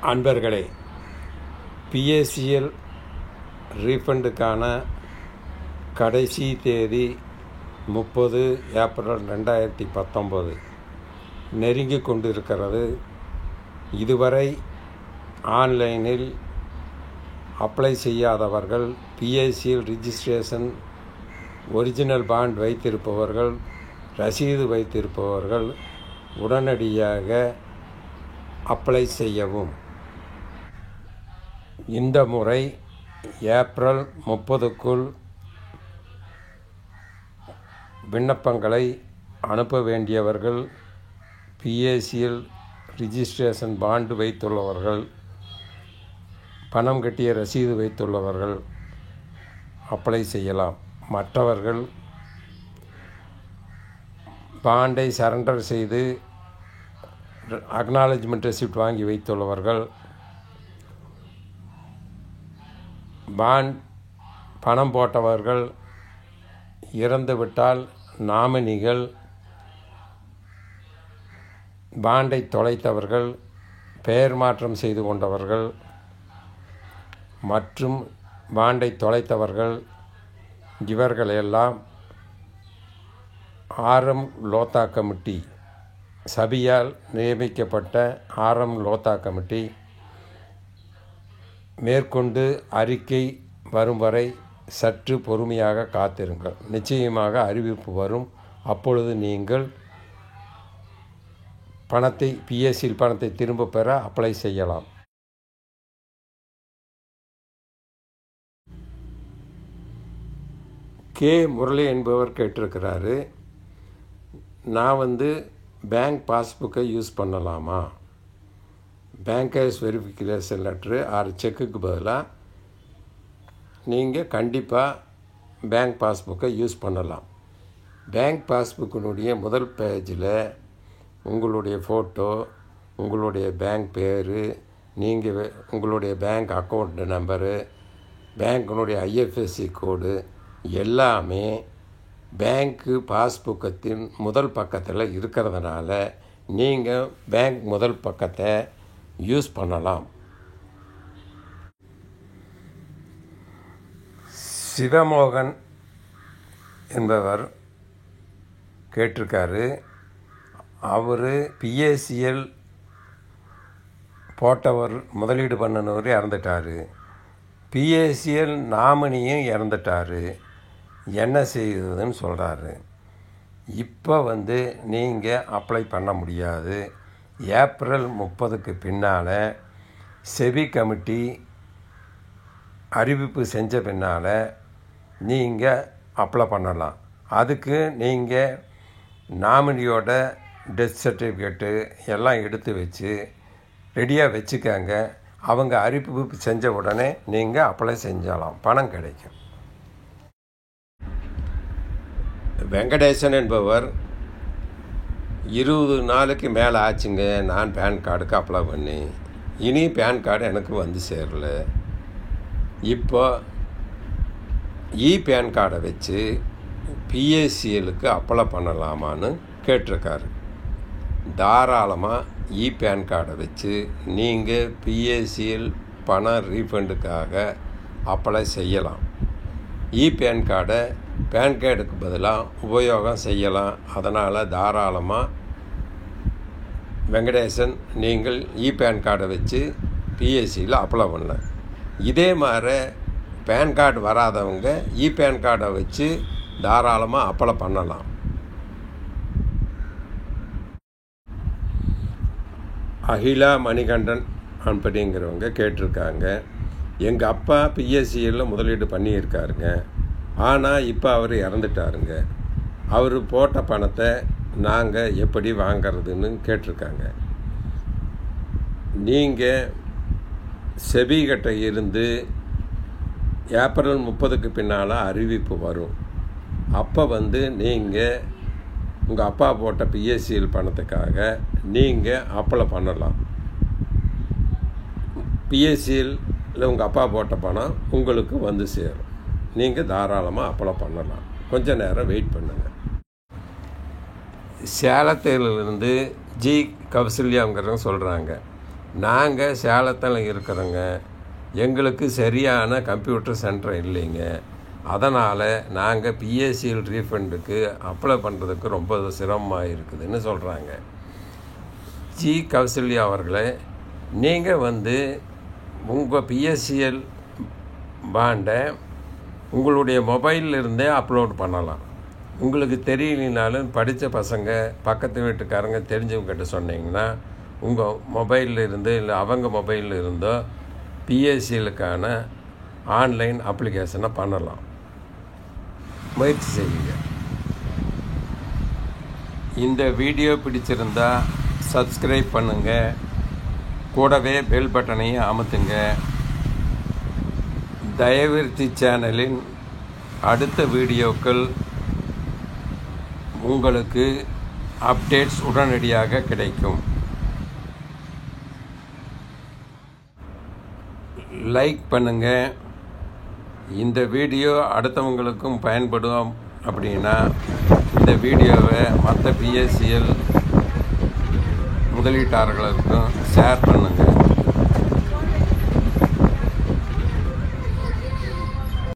அன்பர்களே, பிஎஸ்சிஎல் ரீஃபண்டுக்கான கடைசி தேதி 30 ஏப்ரல் 2019 நெருங்கி கொண்டிருக்கிறது. இதுவரை ஆன்லைனில் அப்ளை செய்யாதவர்கள், பிஎஸ்சிஎல் ரிஜிஸ்ட்ரேஷன் ஒரிஜினல் பாண்ட் வைத்திருப்பவர்கள், ரசீது வைத்திருப்பவர்கள் உடனடியாக அப்ளை செய்யவும். இந்த முறை ஏப்ரல் 30க்குள் விண்ணப்பங்களை அனுப்ப வேண்டியவர்கள், பிஎஸ்சிஎல் ரிஜிஸ்ட்ரேஷன் பாண்டு வைத்துள்ளவர்கள், பணம் கட்டிய ரசீது வைத்துள்ளவர்கள் அப்ளை செய்யலாம். மற்றவர்கள் பாண்டை சரண்டர் செய்து அக்னாலஜ்மெண்ட் ரெசிப்ட் வாங்கி வைத்துள்ளவர்கள், பாண்ட் பணம் போட்டவர்கள், இறந்துவிட்டால் நாமினிகள், பாண்டை தொலைத்தவர்கள், பெயர் மாற்றம் செய்து கொண்டவர்கள் மற்றும் பாண்டை தொலைத்தவர்கள் இவர்களெல்லாம் ஆர்எம் லோத்தா கமிட்டி, சபியால் நியமிக்கப்பட்ட ஆர்எம் லோத்தா கமிட்டி மேற்கொண்டு அறிக்கை வரும் வரை சற்று பொறுமையாக காத்திருங்கள். நிச்சயமாக அறிவிப்பு வரும். அப்பொழுது நீங்கள் பிஎஸ்சியில் பணத்தை திரும்ப பெற அப்ளை செய்யலாம். கே முரளி என்பவர் கேட்டிருக்கிறாரு, நான் பேங்க் பாஸ்புக்கை யூஸ் பண்ணலாமா? பேங்கர்ஸ் வெரிஃபிகேஷன் லெட்ரு ஆர் செக்குக்கு பதிலாக நீங்கள் கண்டிப்பாக பேங்க் பாஸ்புக்கை யூஸ் பண்ணலாம். பேங்க் பாஸ்புக்கினுடைய முதல் பேஜில் உங்களுடைய ஃபோட்டோ, உங்களுடைய பேங்க் பேர், நீங்கள் உங்களுடைய பேங்க் அக்கௌண்ட் நம்பரு, பேங்க்கினுடைய ஐஎஃப்எஸ்சி கோடு எல்லாமே பேங்க்கு பாஸ்புக்கத்தின் முதல் பக்கத்தில் இருக்கிறதுனால நீங்கள் பேங்க் முதல் பக்கத்தை யூஸ் பண்ணலாம். சிவமோகன் என்பவர் கேட்டிருக்காரு, அவர் பிஎஸ்சிஎல் போட்டவர், முதலீடு பண்ணினவர் இறந்துட்டார், பிஎஸ்சிஎல் நாமினியும் இறந்துட்டார், என்ன செய்யுதுன்னு சொல்கிறாரு. இப்போ நீங்கள் அப்ளை பண்ண முடியாது. ஏப்ரல் 30க்கு பின்னால் செபி கமிட்டி அறிவிப்பு செஞ்ச பின்னால் நீங்கள் அப்ளை பண்ணலாம். அதுக்கு நீங்கள் நாமினியோட டெத் சர்டிஃபிகேட்டு எல்லாம் எடுத்து வச்சு ரெடியாக வச்சுக்கங்க. அவங்க அறிவிப்பு செஞ்ச உடனே நீங்கள் அப்ளை செஞ்சலாம், பணம் கிடைக்கும். வெங்கடேசன் என்பவர் 20 நாளுக்கு மேலே ஆச்சுங்க நான் பேன் கார்டுக்கு அப்ளை பண்ணி, இனி பேன் கார்டு எனக்கு சேரல. இப்போ பேன் கார்டை வச்சு பிஎஸ்சிஎலுக்கு அப்ளை பண்ணலாமான்னு கேட்டிருக்காரு. தாராளமாக பேன் கார்டை வச்சு நீங்கள் பிஎஸ்சிஎல் பண ரீஃபண்டுக்காக அப்ளை செய்யலாம். பேன் கார்டை பேன் கார்டுக்கு பதிலாக உபயோகம் செய்யலாம். அதனால் தாராளமாக வெங்கடேசன் நீங்கள் பேன் கார்டை வச்சு பிஎஸ்சியில் அப்ளை பண்ணலாம். இதே மாதிரி பேன் கார்டு வராதவங்க பேன் கார்டை வச்சு தாராளமாக அப்ளை பண்ணலாம். அகிலா மணிகண்டன் அப்படிங்கிறவங்க கேட்டிருக்காங்க, எங்கள் அப்பா பிஎஸ்சியில் முதலீடு பண்ணியிருக்காருங்க, ஆனால் இப்போ அவர் இறந்துட்டாருங்க, அவர் போட்ட பணத்தை நாங்கள் எப்படி வாங்கிறதுன்னு கேட்டிருக்காங்க. நீங்கள் செபிகிட்ட இருந்து ஏப்ரல் 30க்கு பின்னால் அறிவிப்பு வரும். அப்போ நீங்கள் உங்கள் அப்பா போட்ட பிஎஸ்சிஎல் பணத்துக்காக நீங்கள் அப்ளை பண்ணலாம். பிஎஸ்சிஎல்ல உங்கள் அப்பா போட்ட பணம் உங்களுக்கு சேரும். நீங்கள் தாராளமாக அப்ளை பண்ணலாம். கொஞ்சம் நேரம் வெயிட் பண்ணுங்கள். சேலத்திலிருந்து ஜி கௌசல்யாங்கிறவங்க சொல்கிறாங்க, நாங்கள் சேலத்தில் இருக்கிறோங்க, எங்களுக்கு சரியான கம்ப்யூட்டர் சென்டர் இல்லைங்க. அதனால் நாங்கள் பிஎஸ்சிஎல் ரீஃபண்டுக்கு அப்ளை பண்ணுறதுக்கு ரொம்ப சிரமமாக இருக்குதுன்னு சொல்கிறாங்க. ஜி கௌசல்யா அவர்களே, நீங்கள் உங்கள் பிஎஸ்சிஎல் பாண்டை உங்களுடைய மொபைலில் இருந்தே அப்லோட் பண்ணலாம். உங்களுக்கு தெரியலனாலும் படித்த பசங்க, பக்கத்து வீட்டுக்காரங்க, தெரிஞ்சவங்ககிட்ட சொன்னீங்கன்னா உங்கள் மொபைலில் இருந்து இல்லை அவங்க மொபைலில் இருந்தோ பிஎஸ்சிஎலுக்கான ஆன்லைன் அப்ளிகேஷனை பண்ணலாம். முயற்சி செய்யுங்க. இந்த வீடியோ பிடிச்சிருந்தா சப்ஸ்கிரைப் பண்ணுங்கள், கூடவே பெல் பட்டனையும் அமுத்துங்க. தயவிருத்தி சேனலின் அடுத்த வீடியோக்கள் உங்களுக்கு அப்டேட்ஸ் உடனடியாக கிடைக்கும். லைக் பண்ணுங்கள். இந்த வீடியோ அடுத்தவங்களுக்கும் பயன்படும் அப்படின்னா இந்த வீடியோவை மற்ற பிஎஸ்சிஎல் முதலீட்டாளர்களுக்கும் ஷேர் பண்ணுங்கள்.